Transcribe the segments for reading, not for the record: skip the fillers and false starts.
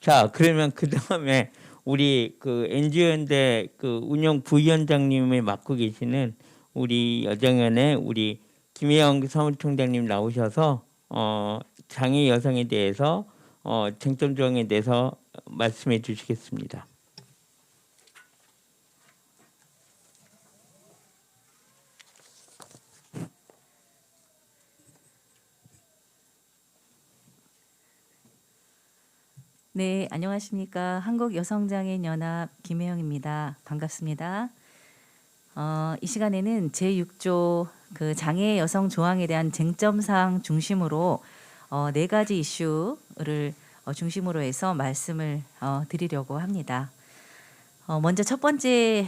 자, 그러면 그다음에 우리 그 NGO연대 그 운영 부위원장님을 맡고 계시는 우리 여정연의 우리 김혜영 사무총장님 나오셔서 장애 여성에 대해서 쟁점 조항에 대해서 말씀해 주시겠습니다. 네, 안녕하십니까. 한국여성장애인연합 김혜영입니다. 반갑습니다. 이 시간에는 제6조 그 장애 여성 조항에 대한 쟁점사항 중심으로 4가지 이슈를 중심으로 해서 말씀을 드리려고 합니다. 먼저 첫 번째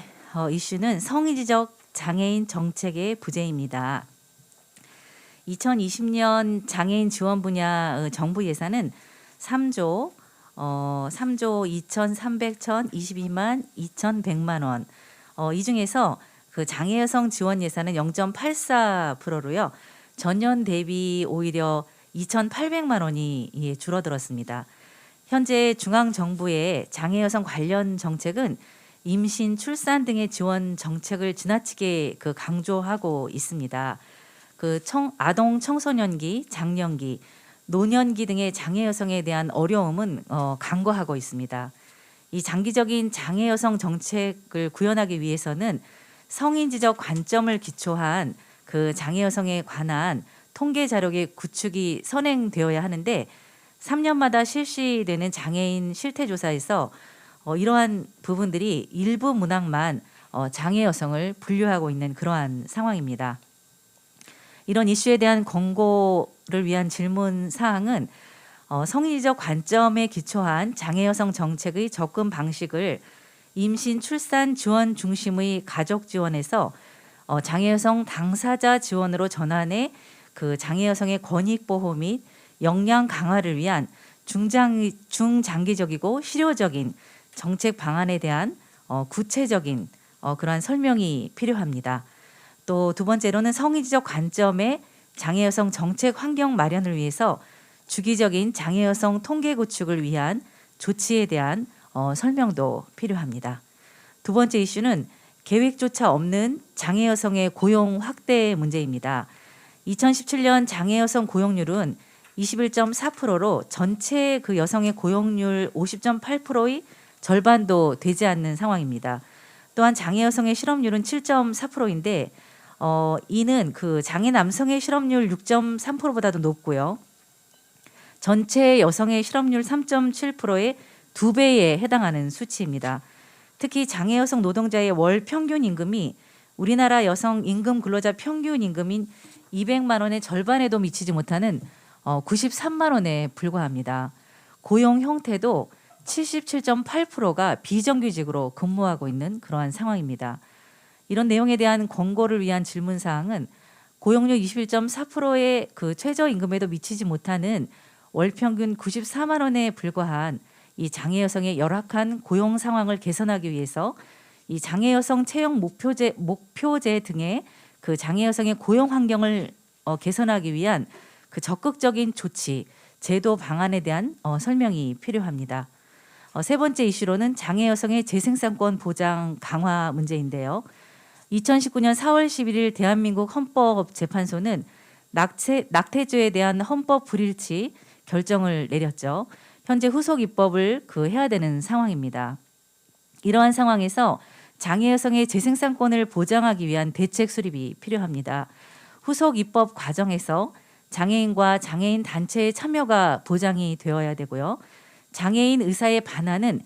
이슈는 성인지적 장애인 정책의 부재입니다. 2020년 장애인 지원 분야 정부 예산은 3조 2,300, 1,022만 2,100만 원. 이 중에서 그 장애 여성 지원 예산은 0.84%로요. 전년 대비 오히려 2,800만 원이 줄어들었습니다. 현재 중앙 정부의 장애 여성 관련 정책은 임신, 출산 등의 지원 정책을 지나치게 그 강조하고 있습니다. 그 아동 청소년기, 장년기, 노년기 등의 장애 여성에 대한 어려움은 간과하고 있습니다. 이 장기적인 장애 여성 정책을 구현하기 위해서는 성인지적 관점을 기초한 그 장애 여성에 관한 통계 자료의 구축이 선행되어야 하는데 3년마다 실시되는 장애인 실태조사에서 이러한 부분들이 일부 문항만 장애 여성을 분류하고 있는 그러한 상황입니다. 이런 이슈에 대한 권고를 위한 질문 사항은 성인지적 관점에 기초한 장애 여성 정책의 접근 방식을 임신, 출산 지원 중심의 가족 지원에서 장애 여성 당사자 지원으로 전환해 그 장애 여성의 권익 보호 및 역량 강화를 위한 중장기적이고 실효적인 정책 방안에 대한 구체적인 그러한 설명이 필요합니다. 또 두 번째로는 성인지적 관점의 장애 여성 정책 환경 마련을 위해서 주기적인 장애 여성 통계 구축을 위한 조치에 대한 설명도 필요합니다. 두 번째 이슈는 계획조차 없는 장애 여성의 고용 확대 문제입니다. 2017년 장애 여성 고용률은 21.4%로 전체 그 여성의 고용률 50.8%의 절반도 되지 않는 상황입니다. 또한 장애 여성의 실업률은 7.4%인데 이는 그 장애 남성의 실업률 6.3%보다도 높고요. 전체 여성의 실업률 3.7%의 2배에 해당하는 수치입니다. 특히 장애 여성 노동자의 월 평균 임금이 우리나라 여성 임금 근로자 평균 임금인 200만 원의 절반에도 미치지 못하는 93만 원에 불과합니다. 고용 형태도 77.8%가 비정규직으로 근무하고 있는 그러한 상황입니다. 이런 내용에 대한 권고를 위한 질문 사항은 고용률 21.4%의 그 최저임금에도 미치지 못하는 월 평균 94만 원에 불과한 이 장애 여성의 열악한 고용 상황을 개선하기 위해서 이 장애 여성 채용 목표제 등의 그 장애 여성의 고용 환경을 개선하기 위한 그 적극적인 조치, 제도 방안에 대한 설명이 필요합니다. 세 번째 이슈로는 장애 여성의 재생산권 보장 강화 문제인데요. 2019년 4월 11일 대한민국 헌법재판소는 낙태죄에 대한 헌법 불일치 결정을 내렸죠. 현재 후속 입법을 해야 되는 상황입니다. 이러한 상황에서 장애 여성의 재생산권을 보장하기 위한 대책 수립이 필요합니다. 후속 입법 과정에서 장애인과 장애인 단체의 참여가 보장이 되어야 되고요. 장애인 의사의 반환은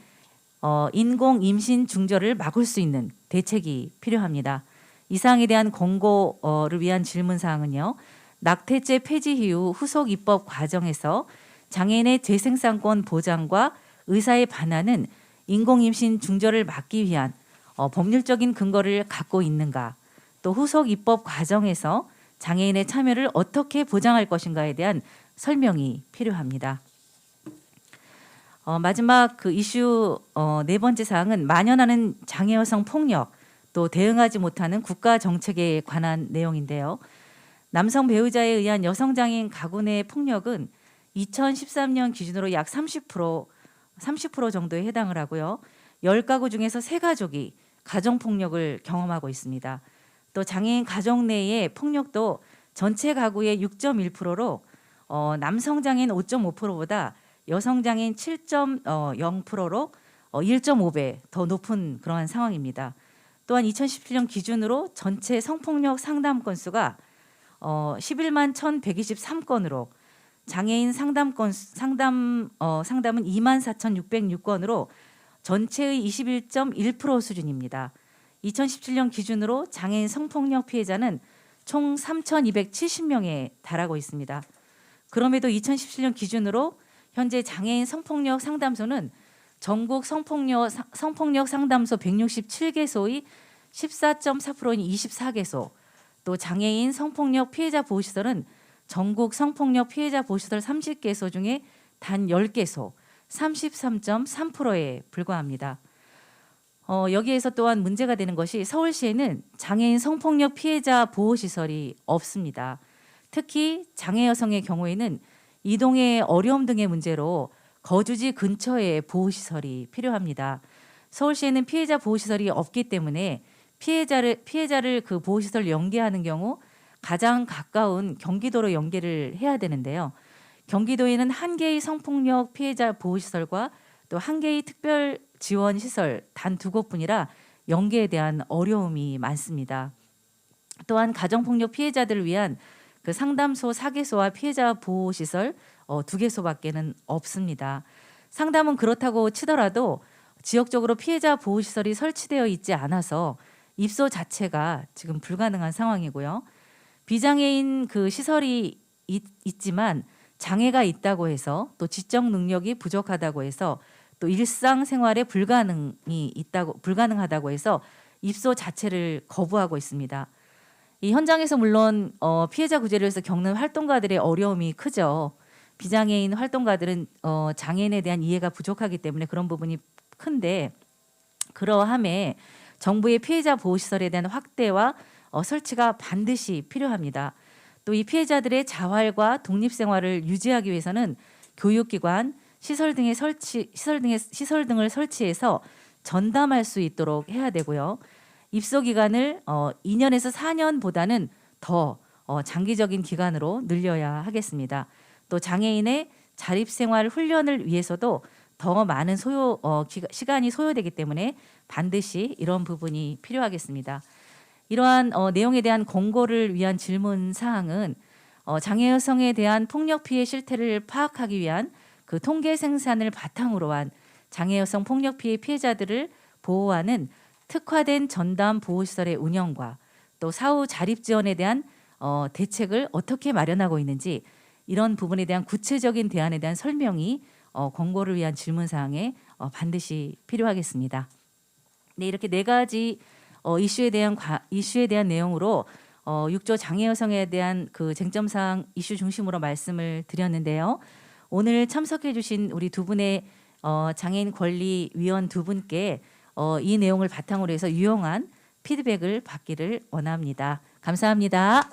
인공 임신 중절을 막을 수 있는 대책이 필요합니다. 이 사항에 대한 권고를 위한 질문 사항은요. 낙태죄 폐지 이후 후속 입법 과정에서 장애인의 재생산권 보장과 의사의 반환은 인공 임신 중절을 막기 위한 법률적인 근거를 갖고 있는가, 또 후속 입법 과정에서 장애인의 참여를 어떻게 보장할 것인가에 대한 설명이 필요합니다. 마지막 그 이슈 네 번째 사항은 만연하는 장애 여성 폭력, 또 대응하지 못하는 국가 정책에 관한 내용인데요. 남성 배우자에 의한 여성 장애인 가구 내 폭력은 2013년 기준으로 약 30%, 30% 정도에 해당을 하고요. 10가구 중에서 3가족이 가정폭력을 경험하고 있습니다. 또 장애인 가정 내의 폭력도 전체 가구의 6.1%로 남성 장애인 5.5%보다 여성 장애인 7.0%로 1.5배 더 높은 그러한 상황입니다. 또한 2017년 기준으로 전체 성폭력 상담 건수가 11만 1,123건으로 장애인 상담은 24,606건으로 전체의 21.1% 수준입니다. 2017년 기준으로 장애인 성폭력 피해자는 총 3,270명에 달하고 있습니다. 그럼에도 2017년 기준으로 현재 장애인 성폭력 상담소는 전국 성폭력 상담소 167개소의 14.4%인 24개소, 또 장애인 성폭력 피해자 보호시설은 전국 성폭력 피해자 보호시설 30개소 중에 단 10개소, 33.3%에 불과합니다. 여기에서 또한 문제가 되는 것이 서울시에는 장애인 성폭력 피해자 보호시설이 없습니다. 특히 장애 여성의 경우에는 이동의 어려움 등의 문제로 거주지 근처에 보호시설이 필요합니다. 서울시에는 피해자 보호시설이 없기 때문에 피해자를 그 보호시설 연계하는 경우 가장 가까운 경기도로 연계를 해야 되는데요. 경기도에는 한 개의 성폭력 피해자 보호시설과 또 한 개의 특별 지원 시설 단 2곳뿐이라 연계에 대한 어려움이 많습니다. 또한 가정폭력 피해자들을 위한 그 상담소 4개소와 피해자 보호시설 2개소밖에는 없습니다. 상담은 그렇다고 치더라도 지역적으로 피해자 보호시설이 설치되어 있지 않아서 입소 자체가 지금 불가능한 상황이고요. 비장애인 그 시설이 있지만 장애가 있다고 해서 또 지적 능력이 부족하다고 해서 또 일상생활에 불가능하다고 해서 입소 자체를 거부하고 있습니다. 이 현장에서 물론 피해자 구제를 위해서 겪는 활동가들의 어려움이 크죠. 비장애인 활동가들은 장애인에 대한 이해가 부족하기 때문에 그런 부분이 큰데, 그러함에 정부의 피해자 보호시설에 대한 확대와 설치가 반드시 필요합니다. 또 이 피해자들의 자활과 독립생활을 유지하기 위해서는 교육기관, 시설 등을 설치해서 전담할 수 있도록 해야 되고요. 입소 기간을 2년에서 4년보다는 더 장기적인 기간으로 늘려야 하겠습니다. 또 장애인의 자립생활 훈련을 위해서도 더 많은 시간이 소요되기 때문에 반드시 이런 부분이 필요하겠습니다. 이러한 내용에 대한 공고를 위한 질문 사항은 장애 여성에 대한 폭력 피해 실태를 파악하기 위한 그 통계 생산을 바탕으로 한 장애 여성 폭력 피해 피해자들을 보호하는 특화된 전담 보호시설의 운영과 또 사후 자립 지원에 대한 대책을 어떻게 마련하고 있는지, 이런 부분에 대한 구체적인 대안에 대한 설명이 공고를 위한 질문 사항에 반드시 필요하겠습니다. 네, 이렇게 4가지 이슈에 대한 내용으로 6조 장애 여성에 대한 그 쟁점 사항 이슈 중심으로 말씀을 드렸는데요. 오늘 참석해 주신 우리 두 분의 장애인 권리 위원 두 분께 이 내용을 바탕으로 해서 유용한 피드백을 받기를 원합니다. 감사합니다.